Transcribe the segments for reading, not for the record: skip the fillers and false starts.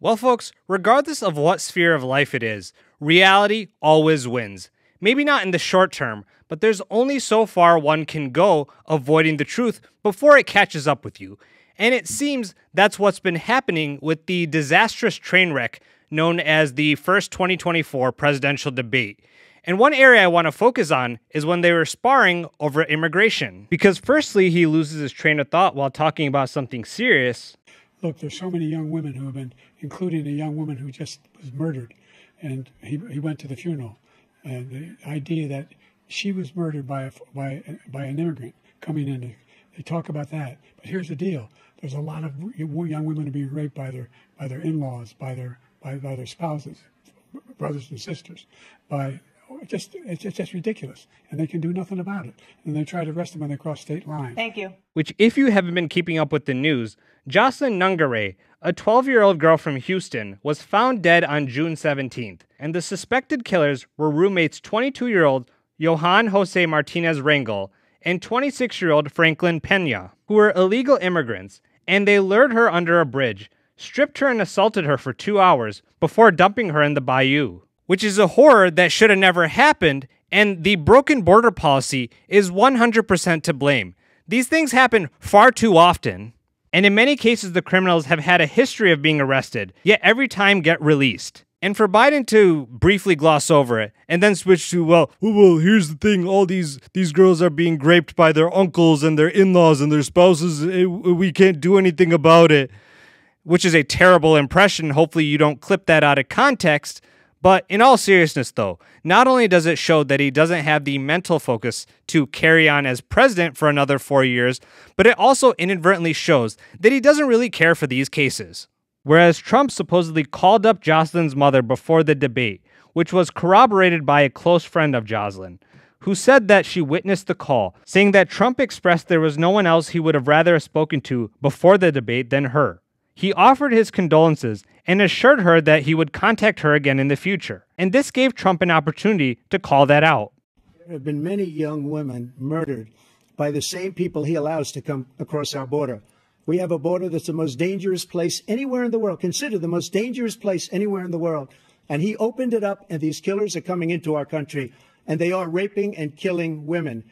Well, folks, regardless of what sphere of life it is, reality always wins. Maybe not in the short term, but there's only so far one can go avoiding the truth before it catches up with you. And it seems that's what's been happening with the disastrous train wreck known as the first 2024 presidential debate. And one area I want to focus on is when they were sparring over immigration. Because firstly, he loses his train of thought while talking about something serious. Look, there's so many young women who have been, including a young woman who just was murdered, and he went to the funeral. And the idea that she was murdered by an immigrant coming in, they talk about that. But here's the deal: there's a lot of young women who are being raped by their in-laws, by their spouses, brothers and sisters, it's just ridiculous, and they can do nothing about it. And they try to arrest them when they cross state lines. Thank you. Which, if you haven't been keeping up with the news, Jocelyn Nungare, a 12-year-old girl from Houston, was found dead on June 17th, and the suspected killers were roommates 22-year-old Johan Jose Martinez Rangel and 26-year-old Franklin Pena, who were illegal immigrants, and they lured her under a bridge, stripped her and assaulted her for 2 hours before dumping her in the bayou. Which is a horror that should have never happened, and the broken border policy is 100% to blame. These things happen far too often, and in many cases the criminals have had a history of being arrested, yet every time get released. And for Biden to briefly gloss over it, and then switch to, well, here's the thing, all these girls are being raped by their uncles and their in-laws and their spouses, we can't do anything about it, which is a terrible impression. Hopefully you don't clip that out of context. But in all seriousness, though, not only does it show that he doesn't have the mental focus to carry on as president for another 4 years, but it also inadvertently shows that he doesn't really care for these cases. Whereas Trump supposedly called up Jocelyn's mother before the debate, which was corroborated by a close friend of Jocelyn, who said that she witnessed the call, saying that Trump expressed there was no one else he would have rather spoken to before the debate than her. He offered his condolences and assured her that he would contact her again in the future. And this gave Trump an opportunity to call that out. There have been many young women murdered by the same people he allows to come across our border. We have a border that's the most dangerous place anywhere in the world, considered the most dangerous place anywhere in the world. And he opened it up, and these killers are coming into our country, and they are raping and killing women.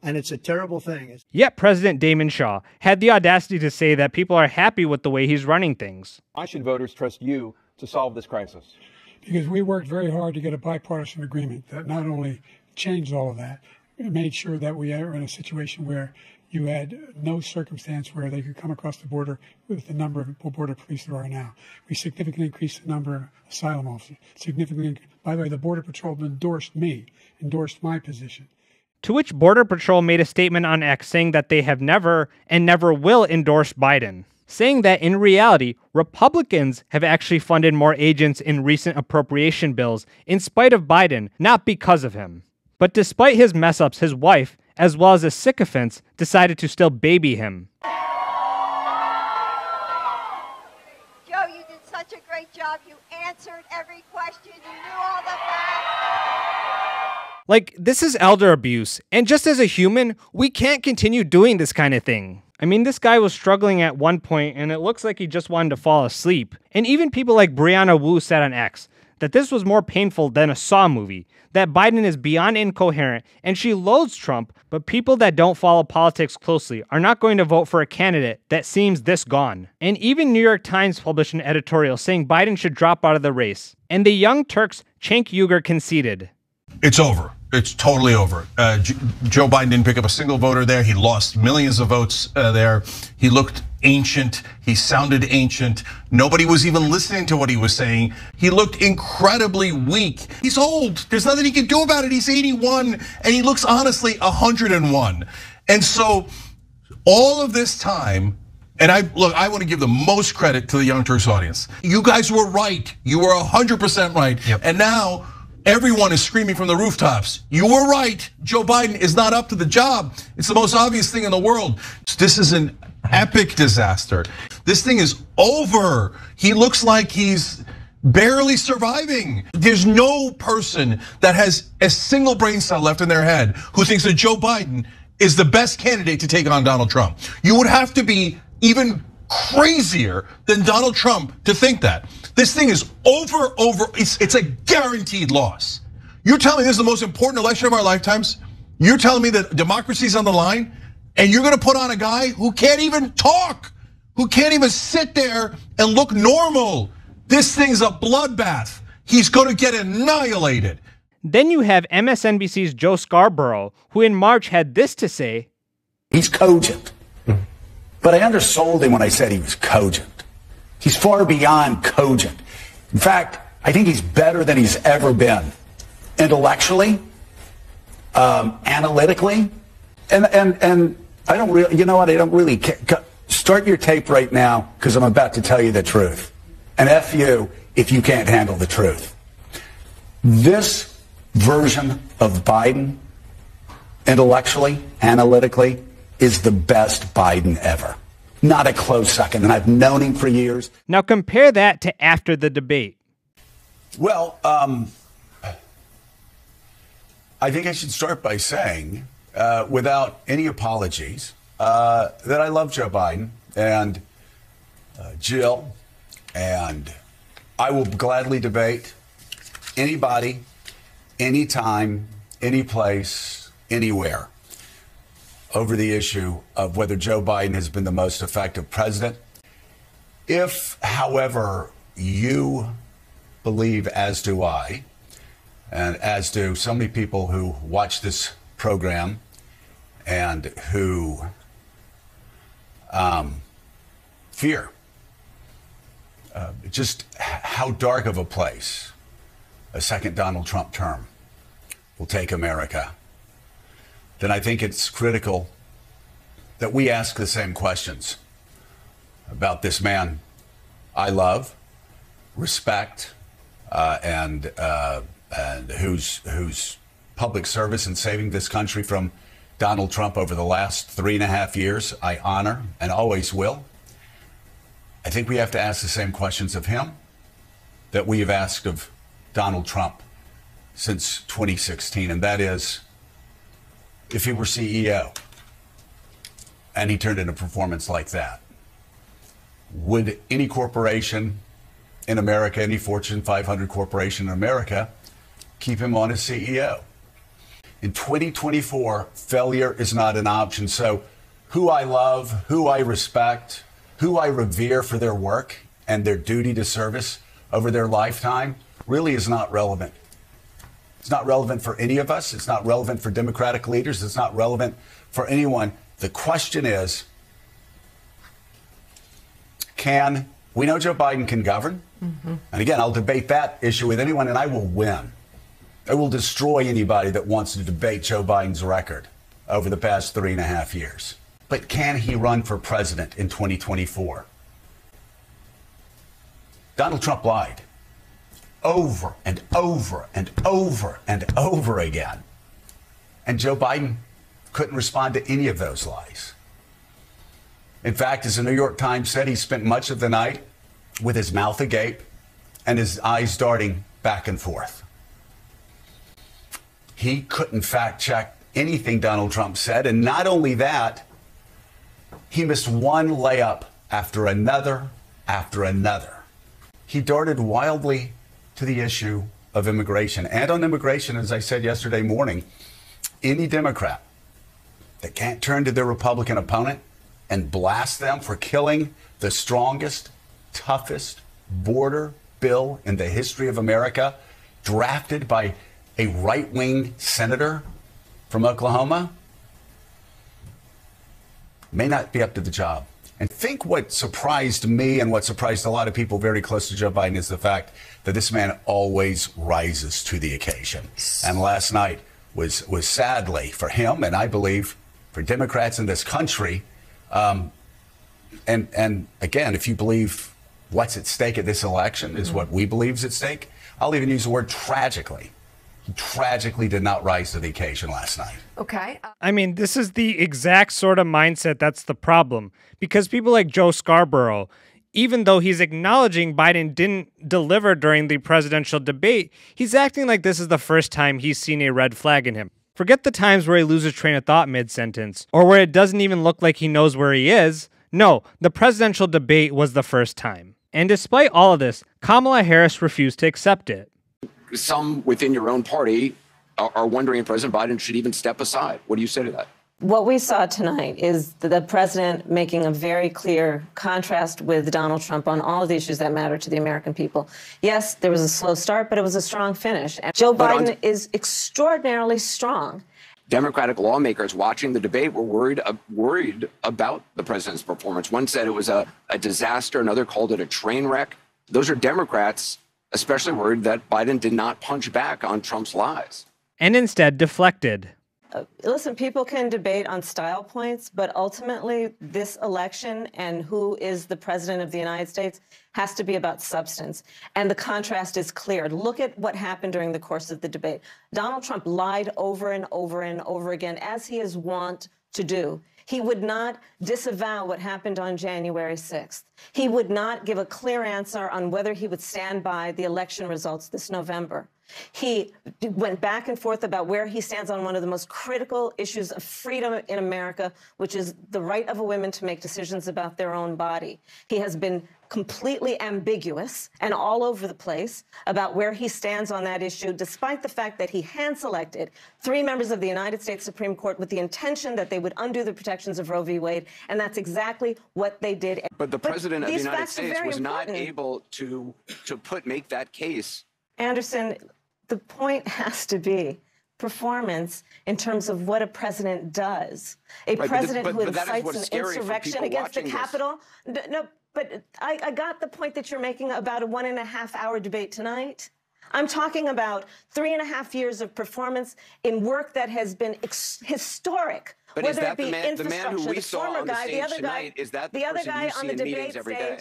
And it's a terrible thing. Yet President Damon Shaw had the audacity to say that people are happy with the way he's running things. Why should voters trust you to solve this crisis? Because we worked very hard to get a bipartisan agreement that not only changed all of that, it made sure that we are in a situation where you had no circumstance where they could come across the border with the number of border police there are now. We significantly increased the number of asylum officers. By the way, the Border Patrol endorsed my position. To which Border Patrol made a statement on X saying that they have never and never will endorse Biden, saying that in reality, Republicans have actually funded more agents in recent appropriation bills in spite of Biden, not because of him. But despite his mess-ups, his wife, as well as his sycophants, decided to still baby him. Joe, you did such a great job. You answered every question. You knew all the facts. Like, this is elder abuse, and just as a human, we can't continue doing this kind of thing. I mean, this guy was struggling at one point, and it looks like he just wanted to fall asleep. And even people like Brianna Wu said on X that this was more painful than a Saw movie, that Biden is beyond incoherent, and she loathes Trump, but people that don't follow politics closely are not going to vote for a candidate that seems this gone. And even New York Times published an editorial saying Biden should drop out of the race. And the Young Turks' Cenk Uygur conceded. It's over. It's totally over. Joe Biden didn't pick up a single voter there. He lost millions of votes there. He looked ancient. He sounded ancient. Nobody was even listening to what he was saying. He looked incredibly weak. He's old. There's nothing he can do about it. He's 81 and he looks honestly 101. And so all of this time, and I want to give the most credit to the Young Turks audience. You guys were right. You were 100% right. Yep. And now everyone is screaming from the rooftops. You were right. Joe Biden is not up to the job. It's the most obvious thing in the world. This is an epic disaster. This thing is over. He looks like he's barely surviving. There's no person that has a single brain cell left in their head who thinks that Joe Biden is the best candidate to take on Donald Trump. You would have to be even crazier than Donald Trump to think that. This thing is over, it's a guaranteed loss. You're telling me this is the most important election of our lifetimes? You're telling me that democracy's on the line? And you're gonna put on a guy who can't even talk, who can't even sit there and look normal. This thing's a bloodbath. He's gonna get annihilated. Then you have MSNBC's Joe Scarborough, who in March had this to say. He's cogent. But I undersold him when I said he was cogent. He's far beyond cogent. In fact, I think he's better than he's ever been. Intellectually, analytically, and I don't really, you know what, I don't really care. Start your tape right now, because I'm about to tell you the truth. And F you if you can't handle the truth. This version of Biden, intellectually, analytically, is the best Biden ever. Not a close second, and I've known him for years. Now compare that to after the debate. Well, I think I should start by saying, without any apologies, that I love Joe Biden and Jill, and I will gladly debate anybody, anytime, any place, anywhere over the issue of whether Joe Biden has been the most effective president. If, however, you believe, as do I, and as do so many people who watch this program and who fear just how dark of a place a second Donald Trump term will take America, then I think it's critical that we ask the same questions about this man I love, respect, and whose public service in saving this country from Donald Trump over the last 3.5 years I honor and always will. I think we have to ask the same questions of him that we have asked of Donald Trump since 2016, and that is, if he were CEO and he turned in a performance like that, would any corporation in America, any Fortune 500 corporation in America, keep him on as CEO? In 2024, failure is not an option. So who I love, who I respect, who I revere for their work and their duty to service over their lifetime really is not relevant. It's not relevant for any of us. It's not relevant for Democratic leaders. It's not relevant for anyone. The question is, we know Joe Biden can govern. Mm-hmm. And again, I'll debate that issue with anyone and I will win. I will destroy anybody that wants to debate Joe Biden's record over the past 3.5 years. But can he run for president in 2024? Donald Trump lied over and over and over and over again. And Joe Biden couldn't respond to any of those lies. In fact, as the New York Times said, he spent much of the night with his mouth agape and his eyes darting back and forth. He couldn't fact check anything Donald Trump said. And not only that, he missed one layup after another after another. He darted wildly to the issue of immigration. And on immigration, as I said yesterday morning, any Democrat that can't turn to their Republican opponent and blast them for killing the strongest, toughest border bill in the history of America, drafted by a right-wing senator from Oklahoma, may not be up to the job. And think what surprised me and what surprised a lot of people very close to Joe Biden is the fact that this man always rises to the occasion. And last night was sadly for him, and I believe for Democrats in this country, and again, if you believe what's at stake at this election is what we believe is at stake, I'll even use the word tragically. He tragically did not rise to the occasion last night. Okay. I mean, this is the exact sort of mindset that's the problem. Because people like Joe Scarborough, even though he's acknowledging Biden didn't deliver during the presidential debate, he's acting like this is the first time he's seen a red flag in him. Forget the times where he loses train of thought mid-sentence, or where it doesn't even look like he knows where he is. No, the presidential debate was the first time. And despite all of this, Kamala Harris refused to accept it. Some within your own party are wondering if President Biden should even step aside. What do you say to that? What we saw tonight is the president making a very clear contrast with Donald Trump on all of the issues that matter to the American people. Yes, there was a slow start, but it was a strong finish. And Joe Biden is extraordinarily strong. Democratic lawmakers watching the debate were worried about the president's performance. One said it was a disaster. Another called it a train wreck. Those are Democrats especially worried that Biden did not punch back on Trump's lies. And instead deflected. Listen, people can debate on style points, but ultimately this election and who is the president of the United States has to be about substance. And the contrast is clear. Look at what happened during the course of the debate. Donald Trump lied over and over and over again, as he is wont to do. He would not disavow what happened on January 6th. He would not give a clear answer on whether he would stand by the election results this November. He went back and forth about where he stands on one of the most critical issues of freedom in America, which is the right of a woman to make decisions about their own body. He has been completely ambiguous and all over the place about where he stands on that issue, despite the fact that he hand-selected 3 members of the United States Supreme Court with the intention that they would undo the protections of Roe v. Wade, and that's exactly what they did. But the president of the United States was not able to make that case. Anderson, the point has to be performance in terms of what a president does. A president who incites an insurrection against the Capitol. No, but I got the point that you're making about a 1.5-hour debate tonight. I'm talking about 3.5 years of performance in work that has been historic. But whether is that it be the man who we saw on the stage tonight? Is that the person you see in meetings every day?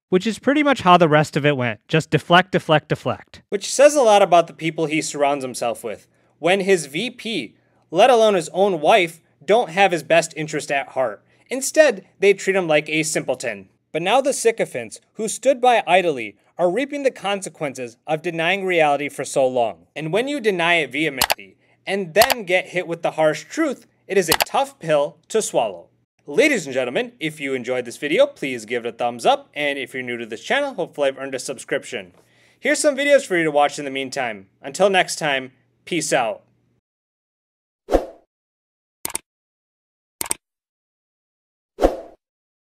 Which is pretty much how the rest of it went. Just deflect, deflect, deflect. Which says a lot about the people he surrounds himself with. When his VP, let alone his own wife, don't have his best interest at heart. Instead, they treat him like a simpleton. But now the sycophants, who stood by idly, are reaping the consequences of denying reality for so long. And when you deny it vehemently, and then get hit with the harsh truth, it is a tough pill to swallow. Ladies and gentlemen, if you enjoyed this video, please give it a thumbs up, and if you're new to this channel, hopefully I've earned a subscription. Here's some videos for you to watch in the meantime. Until next time, peace out.